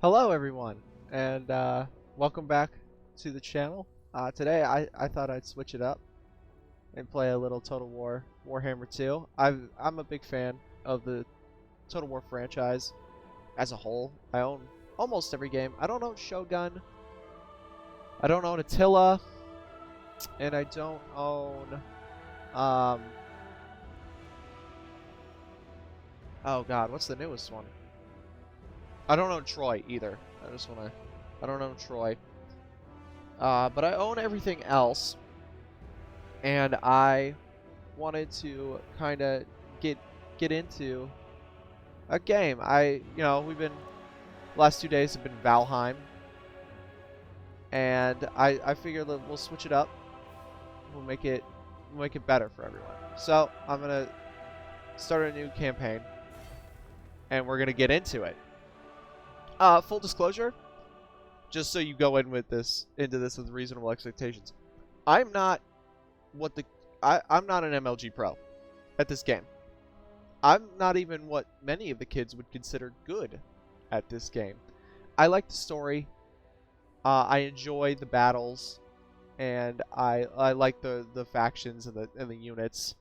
Hello everyone, and welcome back to the channel. Today I thought I'd switch it up and play a little Total War Warhammer 2. I'm a big fan of the Total War franchise as a whole. I own almost every game. I don't own Shogun, I don't own Attila, and I don't own um oh god, what's the newest one? I don't own Troy either. I don't own Troy. But I own everything else, and I wanted to kind of get into a game. We've been last 2 days have been Valheim, and I figured that we'll switch it up. We'll make it better for everyone. So I'm gonna start a new campaign, and we're gonna get into it. Full disclosure, just so you go into this with reasonable expectations. I'm not I'm not an MLG pro at this game. I'm not even what many of the kids would consider good at this game. I like the story. I enjoy the battles, and I like the factions and the units,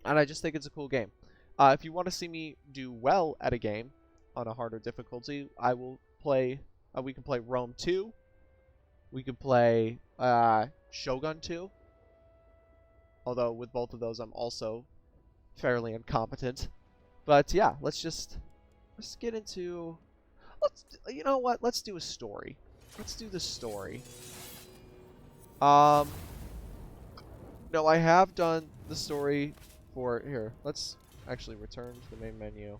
and I just think it's a cool game. If you want to see me do well at a game on a harder difficulty, I will play. We can play Rome 2. We can play Shogun 2. Although with both of those, I'm also fairly incompetent. But yeah, let's get into. You know what? Let's do a story. Let's do the story. No, I have done the story for here. Let's actually return to the main menu.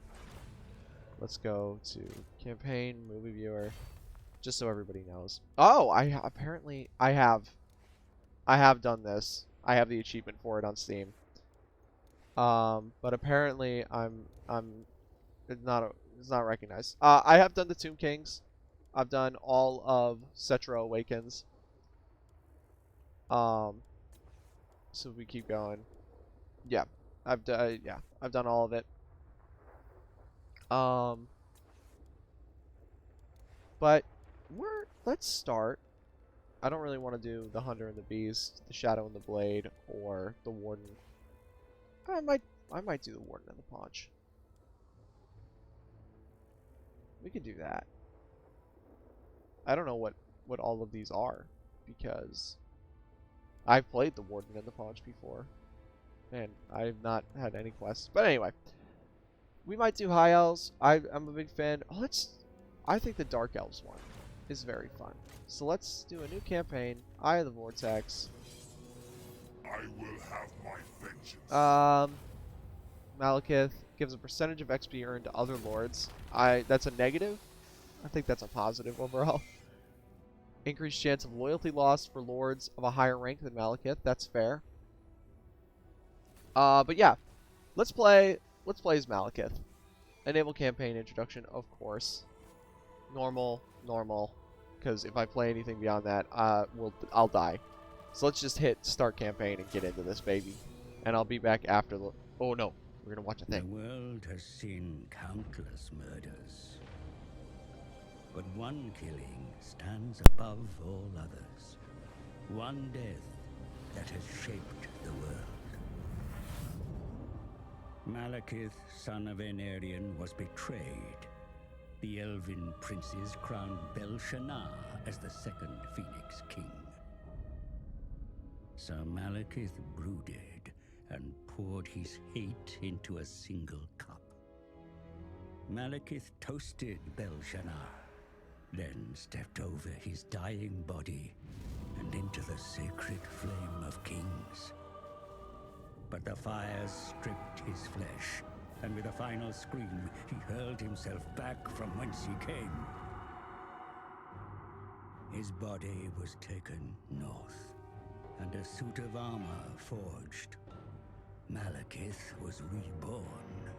Let's go to campaign, movie viewer, just so everybody knows. Oh, apparently I have done this. I have the achievement for it on Steam. But apparently it's not recognized. I have done the Tomb Kings. I've done all of Cetra Awakens. So we keep going. Yeah, I've done all of it. But let's start. I don't really want to do the Hunter and the Beast, the Shadow and the Blade, or the Warden. I might do the Warden and the Paunch. We can do that. I don't know what all of these are, because I've played the Warden and the Paunch before, and I've not had any quests. But anyway, we might do High Elves. I'm a big fan. I think the Dark Elves one is very fun. So let's do a new campaign. Eye of the Vortex. I will have my vengeance. Malekith gives a percentage of XP earned to other lords. That's a negative. I think that's a positive overall. Increased chance of loyalty loss for lords of a higher rank than Malekith. That's fair. But yeah, let's play as Malekith. Enable campaign introduction, of course. Normal, because if I play anything beyond that, I'll die. So let's just hit start campaign and get into this baby, and I'll be back after the. Oh no, we're gonna watch a thing. The world has seen countless murders, but one killing stands above all others. One death that has shaped the world. Malekith, son of Anarion, was betrayed. The elven princes crowned Belshazzar as the second Phoenix King. So Malekith brooded and poured his hate into a single cup. Malekith toasted Belshazzar, then stepped over his dying body and into the sacred flame of kings. But the fires stripped his flesh, and with a final scream, he hurled himself back from whence he came. His body was taken north, and a suit of armor forged. Malekith was reborn.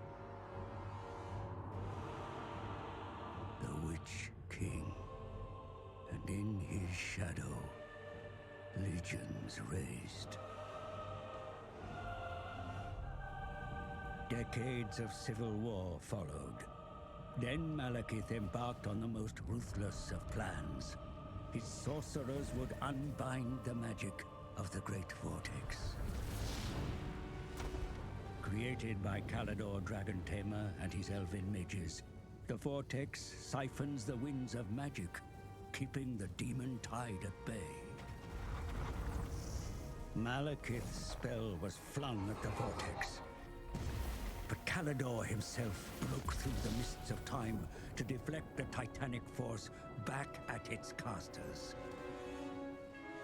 The Witch King, and in his shadow, legions raised. Decades of civil war followed, Then Malekith embarked on the most ruthless of plans. His sorcerers would unbind the magic of the Great Vortex. Created by Kalidor Dragon Tamer and his elven mages, the Vortex siphons the winds of magic, keeping the demon tide at bay. Malekith's spell was flung at the Vortex, but Kalidor himself broke through the mists of time to deflect the titanic force back at its casters.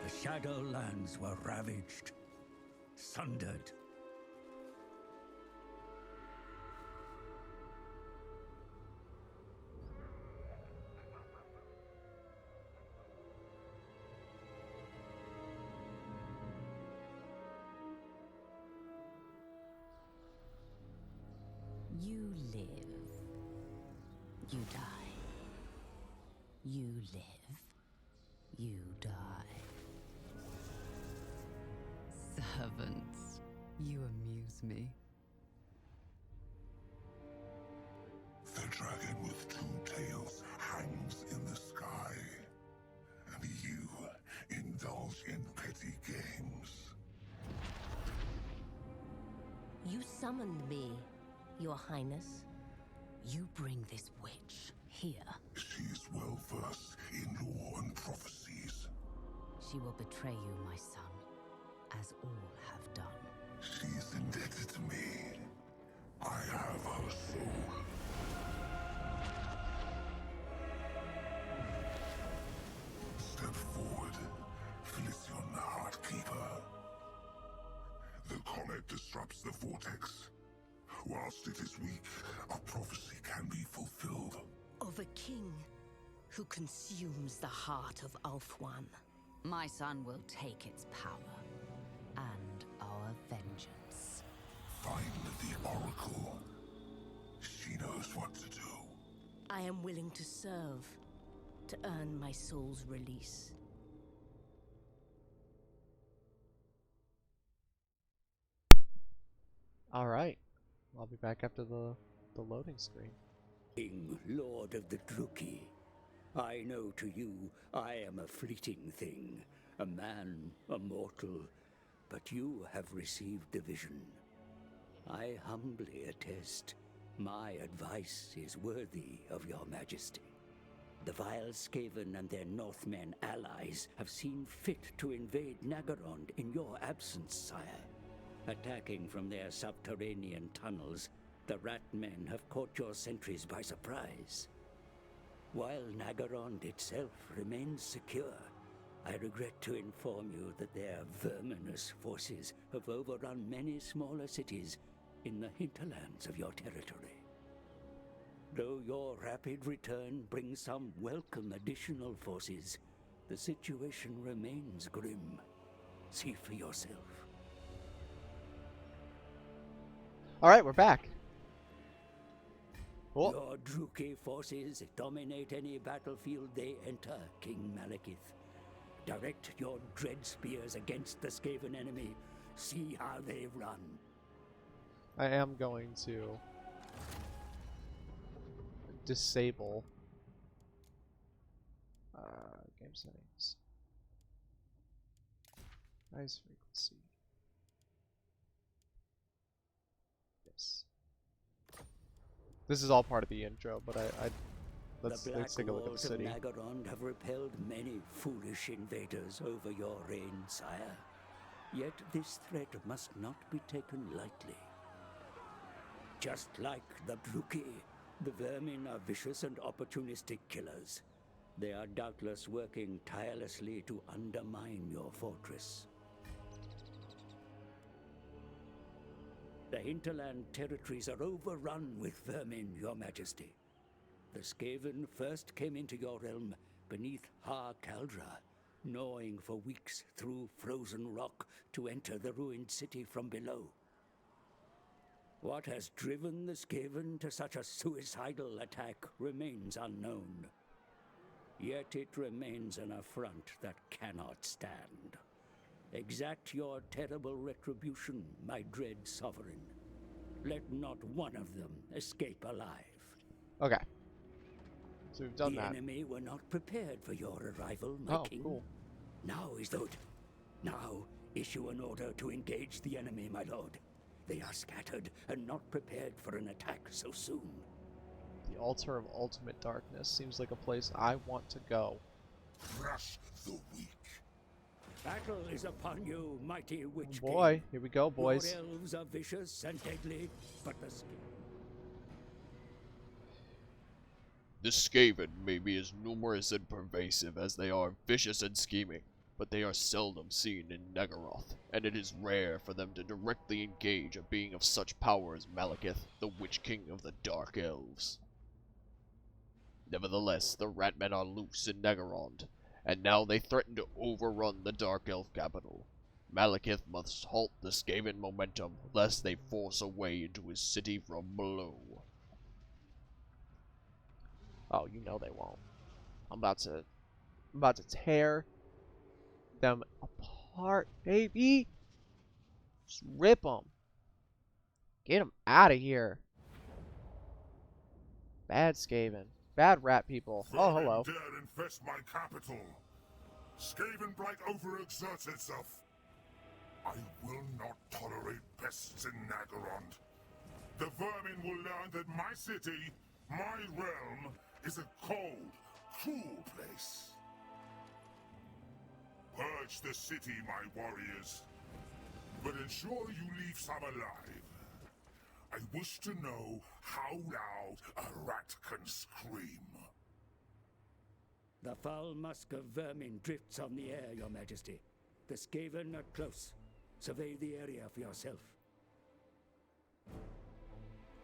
The Shadowlands were ravaged, sundered. You live. You die. You live. You die. Servants, you amuse me. The dragon with two tails hangs in the sky, and you indulge in petty games. You summoned me, Your Highness. You bring this witch here. She's well versed in lore and prophecies. She will betray you, my son, as all have done. She's indebted to me. I have her soul. Step forward, Felicion Heartkeeper. The comet disrupts the vortex. Whilst it is weak, a prophecy can be fulfilled. Of a king who consumes the heart of Ulthuan. My son will take its power and our vengeance. Find the Oracle. She knows what to do. I am willing to serve, to earn my soul's release. All right. I'll be back after the loading screen. King, Lord of the Druki, I know to you I am a fleeting thing, a man, a mortal, but you have received the vision. I humbly attest, my advice is worthy of your majesty. The vile Skaven and their Northmen allies have seen fit to invade Naggarond in your absence, sire. Attacking from their subterranean tunnels, the rat men have caught your sentries by surprise. While Naggarond itself remains secure, I regret to inform you that their verminous forces have overrun many smaller cities in the hinterlands of your territory. Though your rapid return brings some welcome additional forces, the situation remains grim. See for yourself. All right, we're back. Cool. Your Druki forces dominate any battlefield they enter, King Malekith. Direct your dread spears against the Skaven enemy. See how they run. I am going to disable game settings. Noise frequency. Yes. This is all part of the intro, but let's take a look at the city. The Black Walls of Naggarond have repelled many foolish invaders over your reign, sire. Yet this threat must not be taken lightly. Just like the Druki, the vermin are vicious and opportunistic killers. They are doubtless working tirelessly to undermine your fortress. The hinterland territories are overrun with vermin, your majesty. The Skaven first came into your realm beneath Har Kaldra, gnawing for weeks through frozen rock to enter the ruined city from below. What has driven the Skaven to such a suicidal attack remains unknown. Yet it remains an affront that cannot stand. Exact your terrible retribution, my dread sovereign. Let not one of them escape alive. Okay. So we've done the that. enemy were not prepared for your arrival, my Oh, king. cool. Now is good. Now issue an order to engage the enemy, my lord. They are scattered and not prepared for an attack so soon. The altar of ultimate darkness seems like a place I want to go. Crush the weak. Battle is upon you, mighty witch Oh boy, king. here we go, boys. Your elves are vicious and deadly, but The Skaven may be as numerous and pervasive as they are vicious and scheming, but they are seldom seen in Nagaroth, and it is rare for them to directly engage a being of such power as Malekith, the Witch King of the Dark Elves. Nevertheless, the Ratmen are loose in Nagaroth, and now they threaten to overrun the Dark Elf capital. Malekith must halt the Skaven momentum, lest they force a way into his city from below. Oh, you know they won't. I'm about to tear them apart, baby. Just rip them. Get them out of here. Bad Skaven. Bad rat people. Oh, hello. Dare infest my capital. Skaven blight overexerts itself. I will not tolerate pests in Nagaroth. The vermin will learn that my city, my realm, is a cold, cruel place. Purge the city, my warriors, but ensure you leave some alive. I wish to know how loud a rat can scream. the foul musk of vermin drifts on the air, your majesty. The Skaven are close. Survey the area for yourself.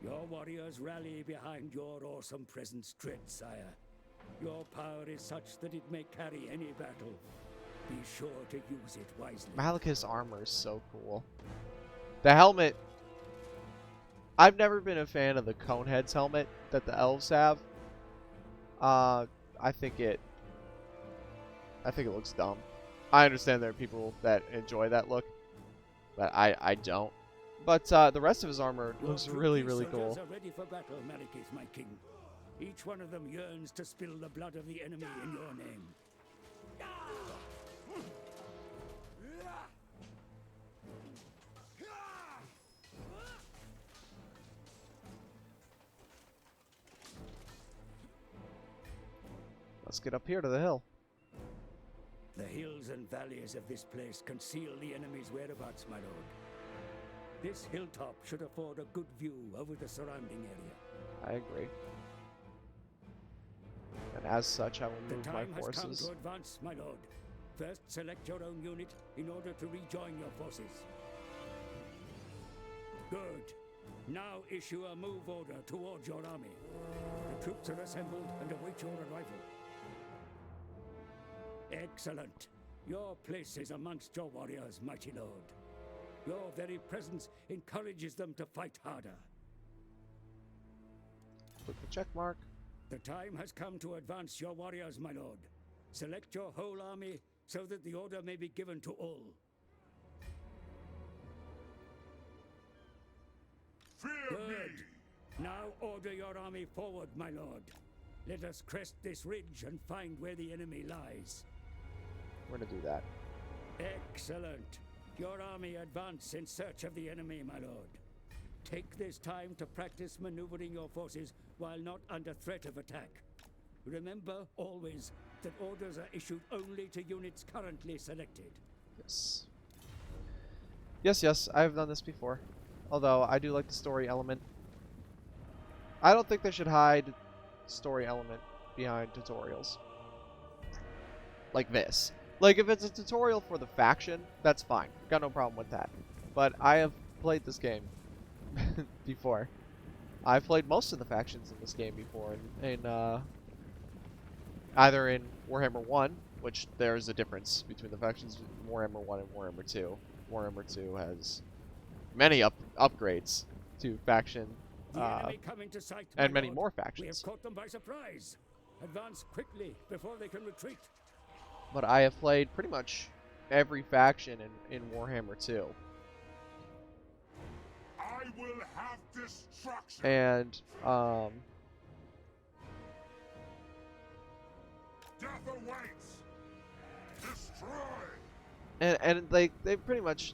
Your warriors rally behind your awesome presence, dread sire. Your power is such that it may carry any battle. Be sure to use it wisely. Malekith's armor is so cool. The helmet. I've never been a fan of the Conehead's helmet that the elves have. I think it looks dumb. I understand there are people that enjoy that look, but I don't. But the rest of his armor looks really, really cool. Soldiers are ready for battle, Malekith, my king. Each one of them yearns to spill the blood of the enemy in your name. Let's get up here to the hill. The hills and valleys of this place conceal the enemy's whereabouts, my lord. This hilltop should afford a good view over the surrounding area. I agree. And as such, I will The move my time has come forces. to advance, my lord. First, select your own unit in order to rejoin your forces. Good. Now issue a move order towards your army. The troops are assembled and await your arrival. Excellent. Your place is amongst your warriors, mighty lord. Your very presence encourages them to fight harder. Click the check mark. The time has come to advance your warriors, my lord. Select your whole army so that the order may be given to all. Fear Good. me! Now order your army forward, my lord. Let us crest this ridge and find where the enemy lies. We're gonna do that. Excellent. Your army advance in search of the enemy, my lord. Take this time to practice maneuvering your forces while not under threat of attack. Remember always that orders are issued only to units currently selected. Yes. Yes, I have done this before. Although, I do like the story element. I don't think they should hide story element behind tutorials. Like this. Like, if it's a tutorial for the faction, that's fine. Got no problem with that. But I have played this game before. I've played most of the factions in this game before. Either in Warhammer 1, which there is a difference between the factions in Warhammer 1 and Warhammer 2. Warhammer 2 has many upgrades to faction The enemy come into sight, my and many lord. more We have factions. caught them by surprise. Advance quickly before they can retreat. But I have played pretty much every faction in Warhammer 2. I will have destruction! And Death awaits! Destroy! And they pretty much.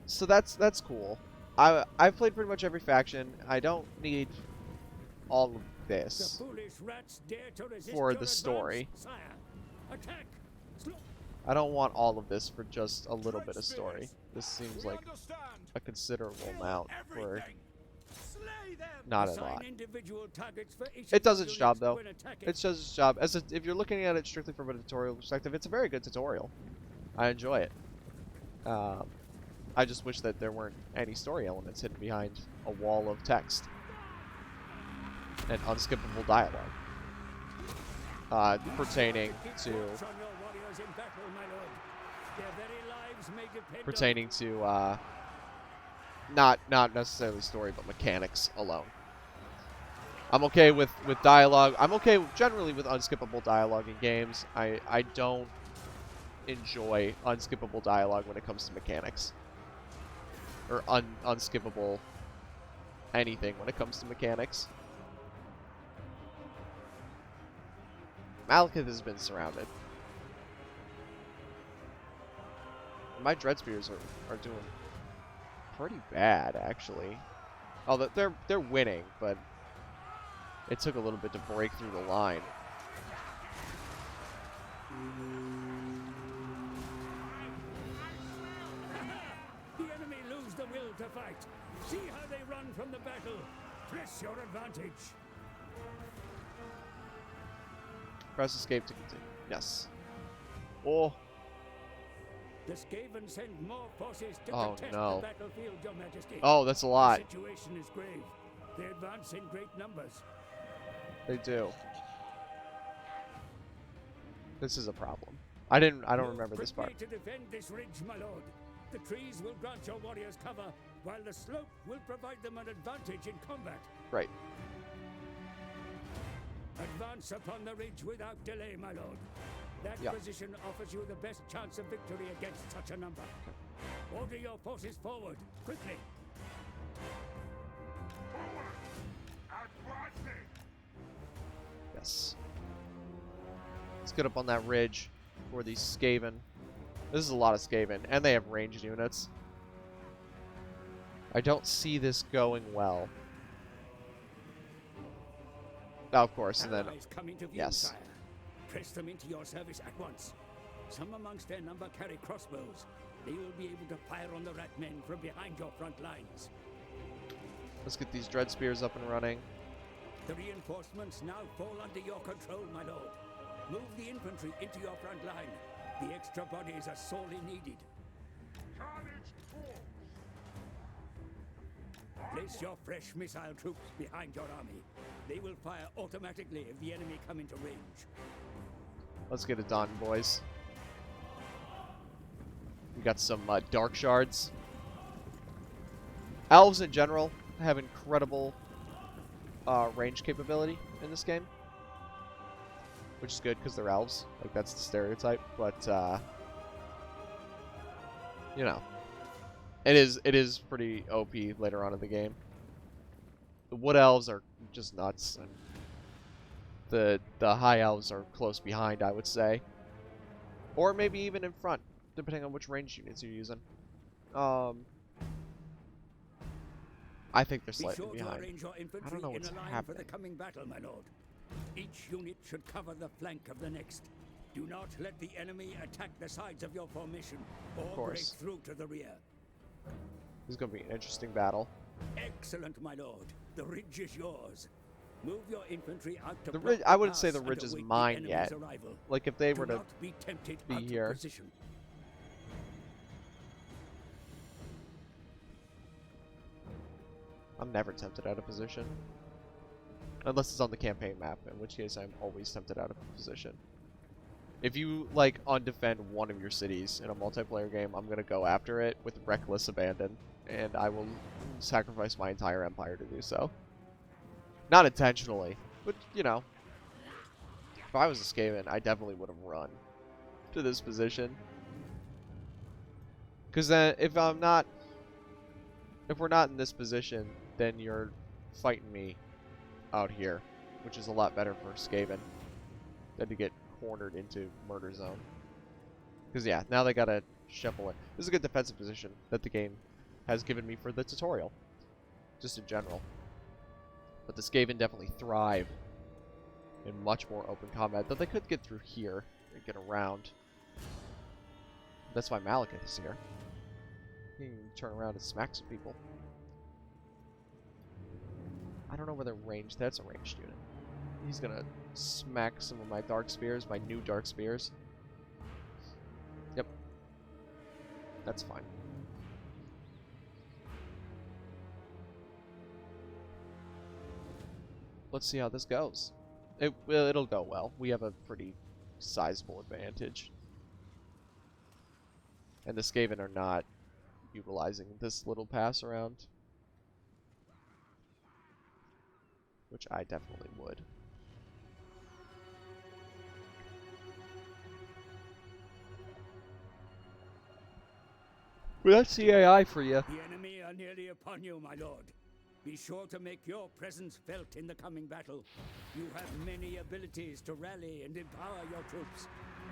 So that's cool. I've played pretty much every faction. I don't need all of this for the story. I don't want all of this for just a little bit of story. This seems like a considerable amount for not a lot. It does its job though. It does its job. If you're looking at it strictly from a tutorial perspective, it's a very good tutorial. I enjoy it. I just wish that there weren't any story elements hidden behind a wall of text and unskippable dialogue pertaining to not necessarily story, but mechanics alone. I'm okay with dialogue. I'm okay generally with unskippable dialogue in games. I don't enjoy unskippable dialogue when it comes to mechanics. Or unskippable anything when it comes to mechanics. Malekith has been surrounded. My Dread Spears are doing pretty bad, actually. Oh, they're winning, but it took a little bit to break through the line. The enemy lose the will to fight. See how they run from the battle. Press your advantage. Press escape to continue. Yes. Oh. The Skaven send more forces to contest no. the battlefield, Your Majesty. Oh, that's a lot. The situation is grave. They advance in great numbers. They do. This is a problem. I don't remember this part. To defend this ridge, my lord. The trees will grant your warriors cover, while the slope will provide them an advantage in combat. Right. Advance upon the ridge without delay, my lord. That position offers you the best chance of victory against such a number. Order your forces forward, quickly. Yes. Let's get up on that ridge for these Skaven. This is a lot of Skaven, and they have ranged units. I don't see this going well. Oh, of course, and then yes. Press them into your service at once. Some amongst their number carry crossbows. They will be able to fire on the rat men from behind your front lines. Let's get these Dread Spears up and running. The reinforcements now fall under your control, my lord. Move the infantry into your front line. The extra bodies are sorely needed. Place your fresh missile troops behind your army. They will fire automatically if the enemy come into range. Let's get it done, boys. We got some Dark Shards. Elves in general have incredible range capability in this game, which is good because they're elves. Like, that's the stereotype, but you know, it is pretty OP later on in the game. The Wood Elves are just nuts, and the High Elves are close behind, I would say, or maybe even in front, depending on which range units you're using. I think they're slightly behind. I don't know what's happening. For the coming battle, my lord. Each unit should cover the flank of the next. Do not let the enemy attack the sides of your formation or break through to the rear. This is going to be an interesting battle. Excellent, my lord. The ridge is yours. Move your infantry out to the ridge. I wouldn't say the ridge is mine yet. Like, if they were to be here. I'm never tempted out of position. Unless it's on the campaign map, in which case I'm always tempted out of position. If you, like, undefend one of your cities in a multiplayer game, I'm going to go after it with reckless abandon, and I will sacrifice my entire empire to do so. Not intentionally, but, you know. If I was a Skaven, I definitely would have run to this position. Because then, if we're not in this position, then you're fighting me out here which is a lot better for Skaven than to get cornered into Murder Zone. Because, yeah, now they gotta shuffle it. This is a good defensive position that the game has given me for the tutorial, just in general. But the Skaven definitely thrive in much more open combat, though they could get through here and get around. That's why Malekith is here. He can turn around and smack some people. I don't know whether ranged. That's a ranged unit. He's gonna smack some of my dark spears, my new dark spears. Yep. That's fine. Let's see how this goes. It'll go well. We have a pretty sizable advantage. And the Skaven are not utilizing this little pass around, which I definitely would. Well, that's CAI for you. The enemy are nearly upon you, my lord. Be sure to make your presence felt in the coming battle. You have many abilities to rally and empower your troops.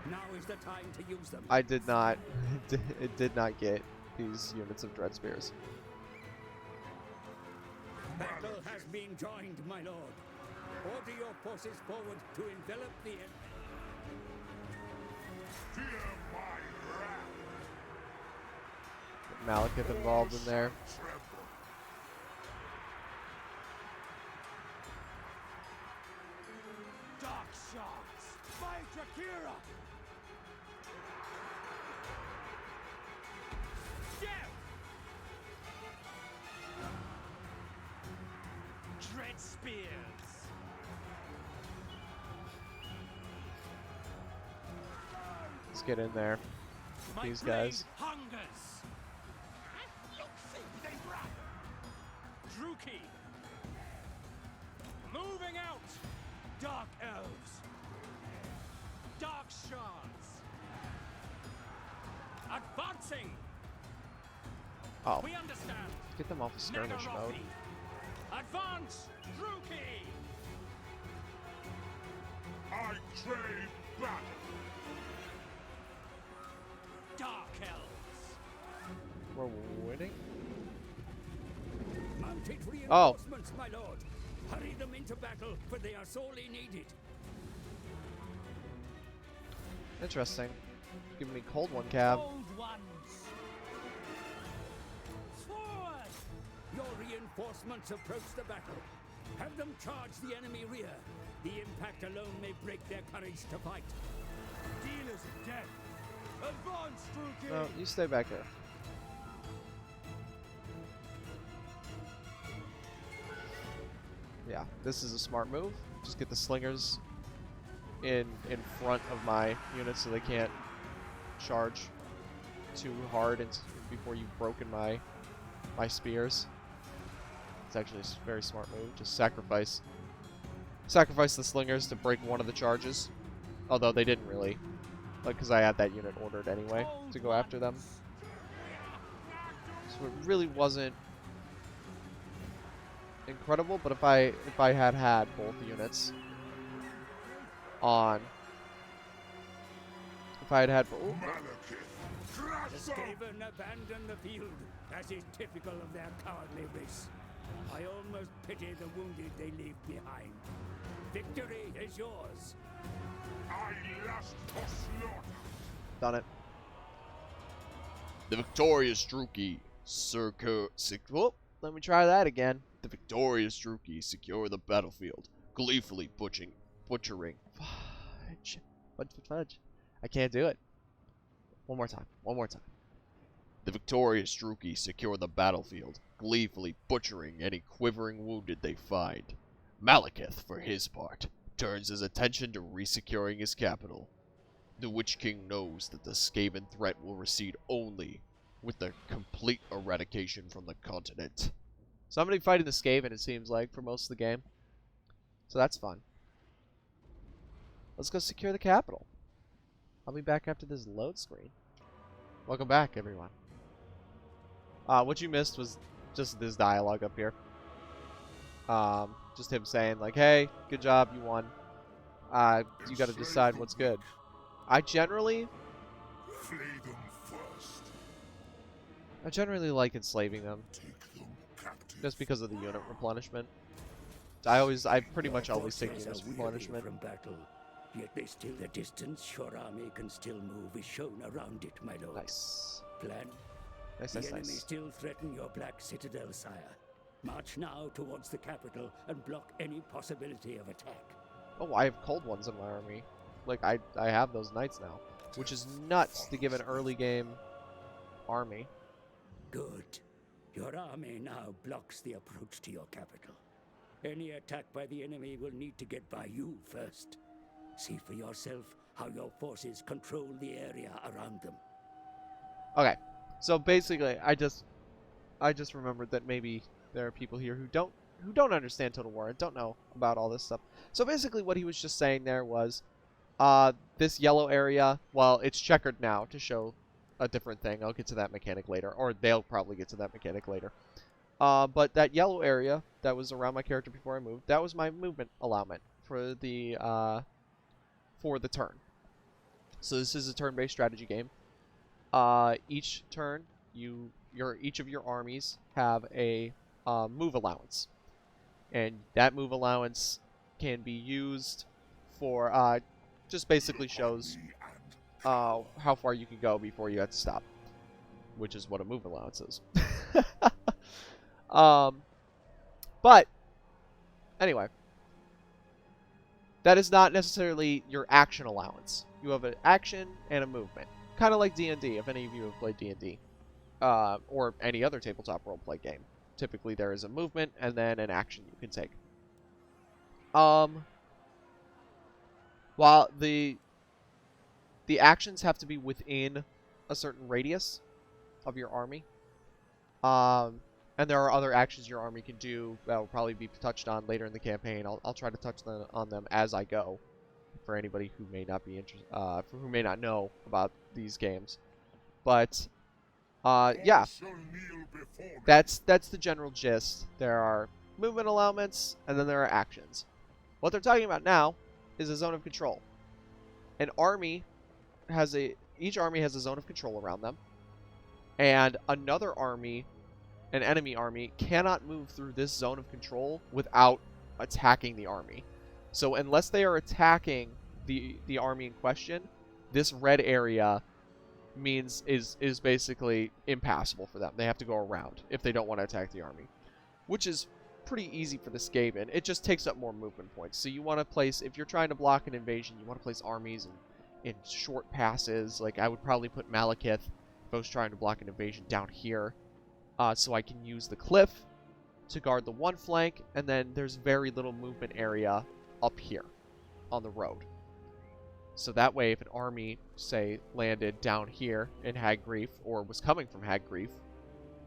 Now is the time to use them. I did not. It did not get these units of Dread Spears. Battle has been joined, my lord. Order your forces forward to envelop the enemy. Fear my wrath. Malekith involved in there. Tremble. Dark shards, fight Akira! Death! Dread spears! Let's get in there. My These blade guys. hungers! Druki! Moving out! Dark elves! Dark shards! Advancing! Oh, We understand! get them off of skirmish mode. Nagarothi. Advance! Druki! I crave battle. Dark elves! We're winning? Mounted Oh. reinforcements, my lord. Hurry them into battle, for they are sorely needed. Interesting. Giving me cold one cab. Old ones! Forward! Your reinforcements approach the battle. Have them charge the enemy rear. The impact alone may break their courage to fight. Dealers of death! Advance, Druki! No, you stay back there. Yeah, this is a smart move. Just get the slingers in front of my units so they can't charge too hard and before you've broken my spears. It's actually a very smart move. Just sacrifice the slingers to break one of the charges. Although they didn't really, like, because I had that unit ordered anyway to go after them. So it really wasn't incredible, but if I had both units on, if I had both, Malekith, crush The them. Skaven abandon the field, as is typical of their cowardly race. I almost pity the wounded they leave behind. Victory is yours. I lust for slaughter. done it. The victorious Druki Let me try that again. The victorious Druki secure the battlefield, gleefully butchering. Fudge. I can't do it. One more time. The victorious Druki secure the battlefield, gleefully butchering any quivering wounded they find. Malekith, for his part, turns his attention to resecuring his capital. The Witch King knows that the Skaven threat will recede only with the complete eradication from the continent. So I'm going to be fighting the Skaven, it seems like, for most of the game. So that's fun. Let's go secure the capital. I'll be back after this load screen. Welcome back, everyone. What you missed was just this dialogue up here. Just him saying like, hey, good job, you won. You got to decide what's good. I generally Flay them first. like enslaving them, Take them captive. just because of the unit replenishment. I pretty much always take unit replenishment. From battle, yet they still the distance your army can still move is shown around it, my lord. Nice. Plan. Nice, The nice, enemy nice. still threaten your black citadel, sire. March now towards the capital and block any possibility of attack. Oh, I have cold ones in my army. Like, I have those knights now. Which is nuts to give an early game army. Good. Your army now blocks the approach to your capital. Any attack by the enemy will need to get by you first. See for yourself how your forces control the area around them. Okay. So basically, I just remembered that maybe there are people here who don't understand Total War and don't know about all this stuff. So basically what he was just saying there was this yellow area, well, it's checkered now to show a different thing. I'll get to that mechanic later, or they'll probably get to that mechanic later. But that yellow area that was around my character before I moved, that was my movement allowance for the turn. So this is a turn-based strategy game. Each turn, each of your armies have a move allowance, and that move allowance can be used for just basically shows how far you can go before you have to stop, which is what a move allowance is. But anyway, that is not necessarily your action allowance. You have an action and a movement, kind of like D&D. If any of you have played D&D, or any other tabletop roleplay game, typically there is a movement and then an action you can take. While the actions have to be within a certain radius of your army, and there are other actions your army can do that will probably be touched on later in the campaign. I'll try to touch on them as I go, for anybody who may not be who may not know about these games. But yeah, that's the general gist. There are movement allowments, and then there are actions. What they're talking about now is a zone of control. Each army has a zone of control around them, and another army, an enemy army, cannot move through this zone of control without attacking the army. So unless they are attacking the army in question, this red area is basically impassable for them. They have to go around if they don't want to attack the army, which is pretty easy for the Skaven. It just takes up more movement points. So you want to place, if you're trying to block an invasion, you want to place armies in short passes. Like I would probably put Malekith, if I was trying to block an invasion, down here, so I can use the cliff to guard the one flank, and then there's very little movement area up here on the road. So that way, if an army, say, landed down here in Hagrief, or was coming from Hagrief,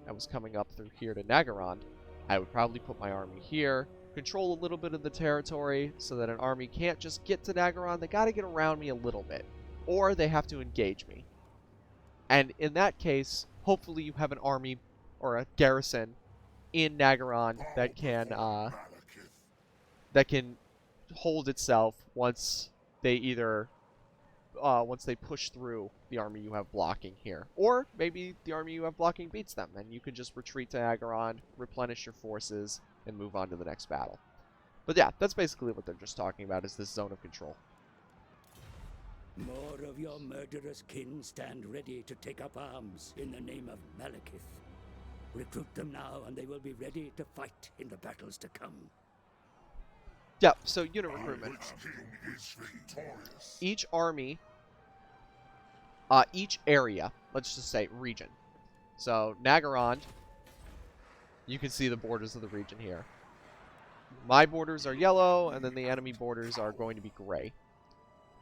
and was coming up through here to Nagarond, I would probably put my army here, control a little bit of the territory, so that an army can't just get to Nagarond. They gotta get around me a little bit, or they have to engage me. And in that case, hopefully you have an army, or a garrison, in Nagarond that can hold itself once they push through the army you have blocking here. Or maybe the army you have blocking beats them, and you can just retreat to Nagarond, replenish your forces, and move on to the next battle. But yeah, that's basically what they're just talking about, is this zone of control. More of your murderous kin stand ready to take up arms in the name of Malekith. Recruit them now, and they will be ready to fight in the battles to come. Yeah, so unit recruitment. Each army, each area, let's just say region. So Nagarond, you can see the borders of the region here. My borders are yellow, and then the enemy borders are going to be gray.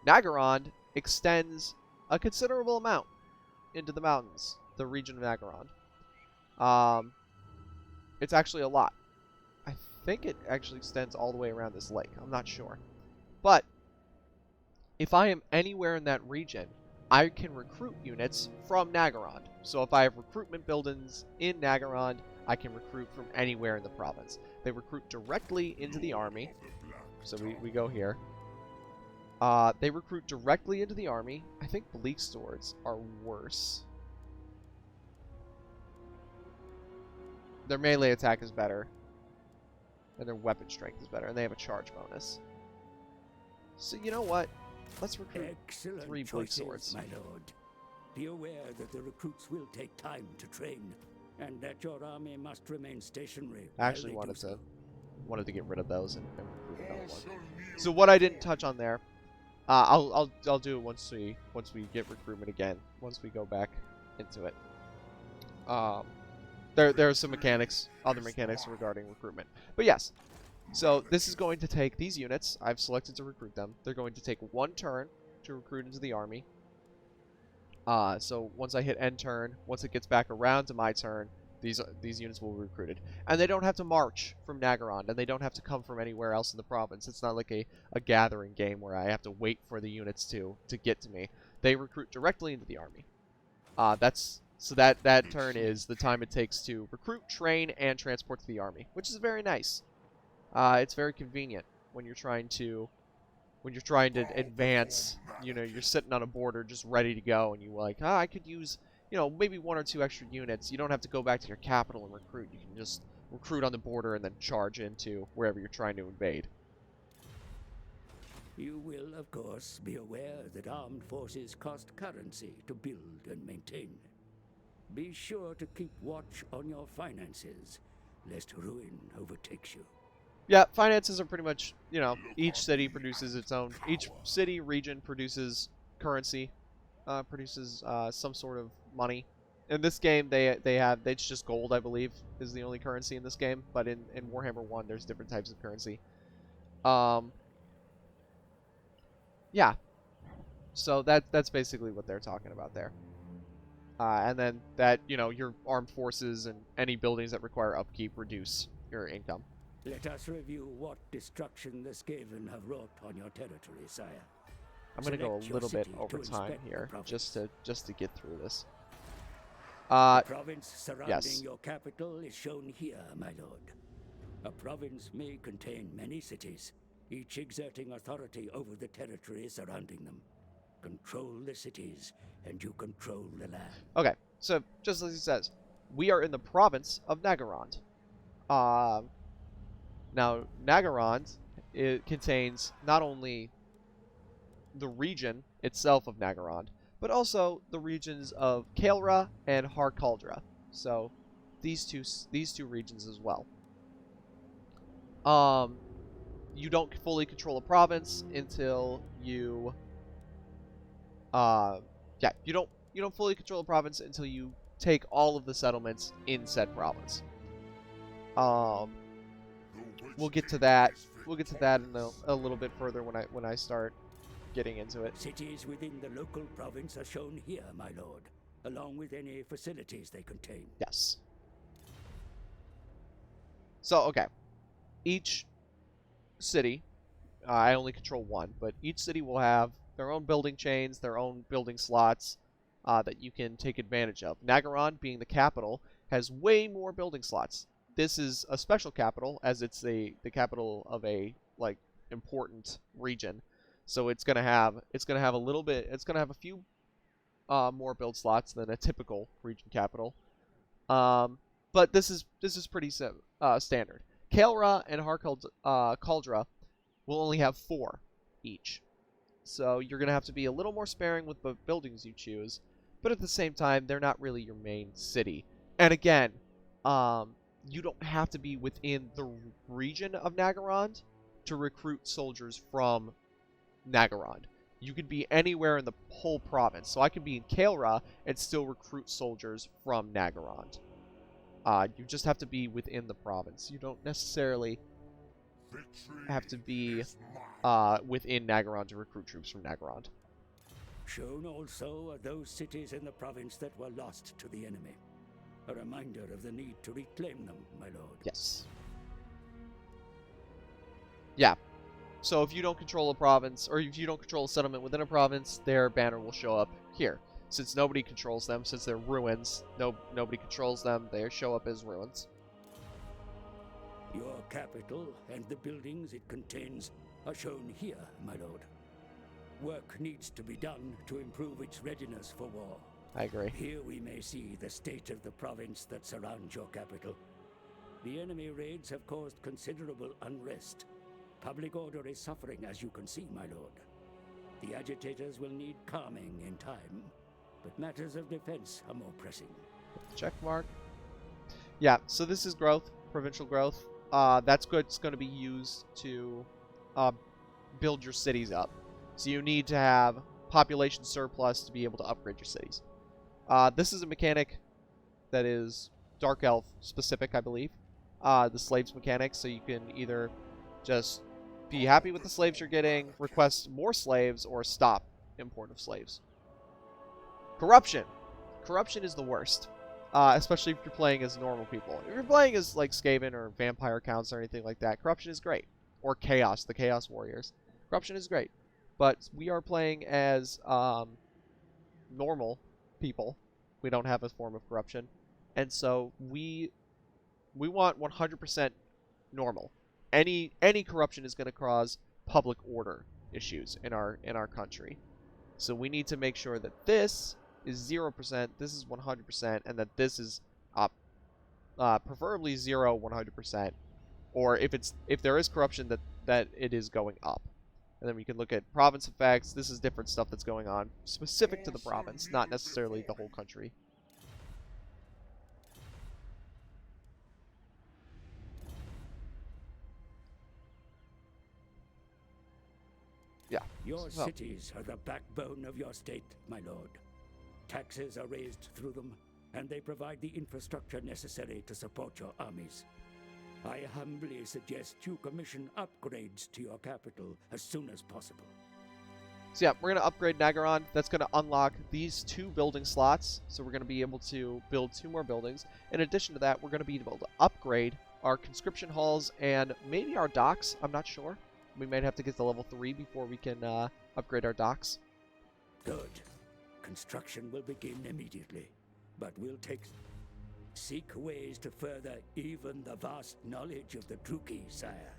Nagarond extends a considerable amount into the mountains, the region of Nagarond. It's actually a lot. I think it actually extends all the way around this lake. I'm not sure. But if I am anywhere in that region, I can recruit units from Nagarond. So if I have recruitment buildings in Nagarond, I can recruit from anywhere in the province. They recruit directly into the army. So we go here. They recruit directly into the army. I think Bleak Swords are worse. Their melee attack is better. And their weapon strength is better. And they have a charge bonus. So you know what? Let's recruit Excellent 3 Bleak choices, Swords. my lord. Be aware that the recruits will take time to train, and that your army must remain stationary. I actually while they wanted to get rid of those and recruit another All one. shall kneel So what I didn't before touch on there, I'll do it once we get recruitment again. Once we go back into it. There are some mechanics, other mechanics regarding recruitment. But yes, so this is going to take these units. I've selected to recruit them. They're going to take 1 turn to recruit into the army. So once I hit end turn, once it gets back around to my turn, these units will be recruited. And they don't have to march from Nagarond, and they don't have to come from anywhere else in the province. It's not like a gathering game where I have to wait for the units to get to me. They recruit directly into the army. So that turn is the time it takes to recruit, train, and transport to the army, which is very nice. It's very convenient when you're trying to advance. You know, you're sitting on a border just ready to go, and you're like, I could use, you know, maybe 1 or 2 extra units. You don't have to go back to your capital and recruit. You can just recruit on the border and then charge into wherever you're trying to invade. You will, of course, be aware that armed forces cost currency to build and maintain. Be sure to keep watch on your finances, lest ruin overtakes you. Yeah, finances are pretty much, you know, each city produces its own. Each city, region produces currency, produces some sort of money. In this game, it's just gold, I believe, is the only currency in this game. But in Warhammer 1, there's different types of currency. Yeah. So that's basically what they're talking about there. And then that, you know, your armed forces and any buildings that require upkeep reduce your income. Let us review what destruction the Skaven have wrought on your territory, sire. I'm gonna go a Select your little bit city over to time inspect the here, province. just to get through this. The province surrounding yes. your capital is shown here, my lord. A province may contain many cities, each exerting authority over the territory surrounding them. Control the cities, and you control the land. Okay, so just as he says, we are in the province of Nagarond. Now, Nagarond, it contains not only the region itself of Nagarond, but also the regions of Kael'ra and Har-Kaldra. So, these two regions as well. You don't fully control a province until you you don't fully control a province until you take all of the settlements in said province. We'll get to that. We'll get to that in a little bit further when I start getting into it. Cities within the local province are shown here, my lord, along with any facilities they contain. Yes. So, okay. Each city, I only control 1, but each city will have their own building chains, their own building slots that you can take advantage of. Nagarond, being the capital, has way more building slots. This is a special capital, as it's the capital of a important region. So it's gonna have a few more build slots than a typical region capital. But this is pretty standard. Kael'ra and Har-Kaldra will only have 4 each. So you're gonna have to be a little more sparing with the buildings you choose, but at the same time, they're not really your main city. And again, you don't have to be within the region of Nagarond to recruit soldiers from Nagarond. You could be anywhere in the whole province. So I could be in Kael'ra and still recruit soldiers from Nagarond. You just have to be within the province. You don't necessarily have to be within Nagarond to recruit troops from Nagarond. Shown also are those cities in the province that were lost to the enemy. A reminder of the need to reclaim them, my lord. Yes. Yeah. So if you don't control a province, or if you don't control a settlement within a province, their banner will show up here. Since nobody controls them, since they're ruins, nobody controls them, they show up as ruins. Your capital and the buildings it contains are shown here, my lord. Work needs to be done to improve its readiness for war. I agree. Here we may see the state of the province that surrounds your capital. The enemy raids have caused considerable unrest. Public order is suffering, as you can see, my lord. The agitators will need calming in time, but matters of defense are more pressing. Check mark. Yeah, so this is growth, provincial growth. That's good. It's going to be used to build your cities up. So you need to have population surplus to be able to upgrade your cities. This is a mechanic that is Dark Elf specific, I believe. The slaves mechanic, so you can either just be happy with the slaves you're getting, request more slaves, or stop import of slaves. Corruption. Corruption is the worst. Especially if you're playing as normal people. If you're playing as like Skaven or vampire counts or anything like that, corruption is great. Or chaos, the chaos warriors. Corruption is great. But we are playing as normal people. We don't have a form of corruption. And so we want 100% normal. Any corruption is going to cause public order issues in our country. So we need to make sure that this is 0%, this is 100%, and that this is preferably 0, 100%, or if there is corruption, that it is going up. And then we can look at province effects. This is different stuff that's going on specific to the province, not necessarily the whole country. Yeah. Your cities are the backbone of your state, my lord. Taxes are raised through them, and they provide the infrastructure necessary to support your armies. I humbly suggest you commission upgrades to your capital as soon as possible. So yeah, we're going to upgrade Nagaron. That's going to unlock these 2 building slots. So we're going to be able to build 2 more buildings. In addition to that, we're going to be able to upgrade our conscription halls and maybe our docks. I'm not sure. We might have to get to level 3 before we can upgrade our docks. Good. Construction will begin immediately, but we'll seek ways to further even the vast knowledge of the Druki, sire.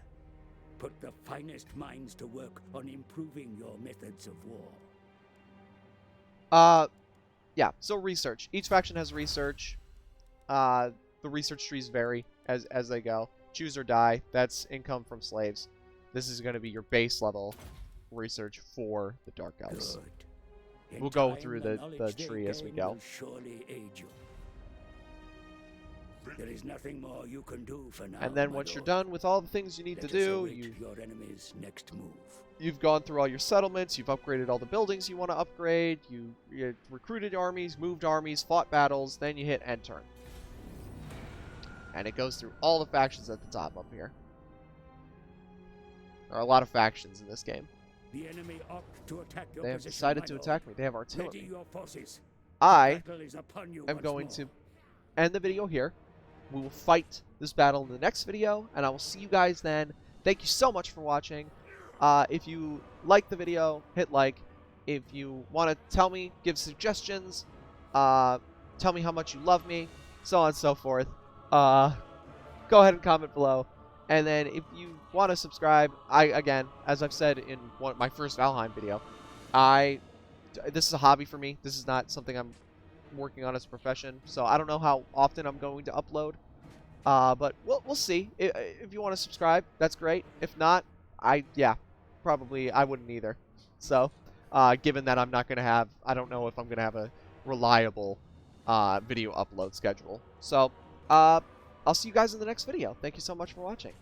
Put the finest minds to work on improving your methods of war. Yeah, so research. Each faction has research. The research trees vary as they go. Choose or die. That's income from slaves. This is going to be your base level research for the Dark Elves. Good. We'll go through the tree as we go. Surely aid you. There is nothing more you can do for now. And then once you're done with all the things you need to do, your enemy's next move. You've gone through all your settlements, you've upgraded all the buildings you want to upgrade, you recruited armies, moved armies, fought battles, then you hit end turn. And it goes through all the factions at the top up here. There are a lot of factions in this game. The enemy opt to attack your They have position, decided my to lord. attack me. They have Ready artillery. your forces. I The battle is upon you am once going more. to end the video here. We will fight this battle in the next video, and I will see you guys then. Thank you so much for watching. If you liked the video, hit like. If you want to tell me, give suggestions, tell me how much you love me, so on and so forth, go ahead and comment below. And then if you want to subscribe, again, as I've said in my first Valheim video, this is a hobby for me. This is not something I'm working on as a profession, so I don't know how often I'm going to upload. But we'll see. If you want to subscribe, that's great. If not, probably I wouldn't either. So, given that I'm not going to have, I don't know if I'm going to have a reliable video upload schedule. So, I'll see you guys in the next video. Thank you so much for watching.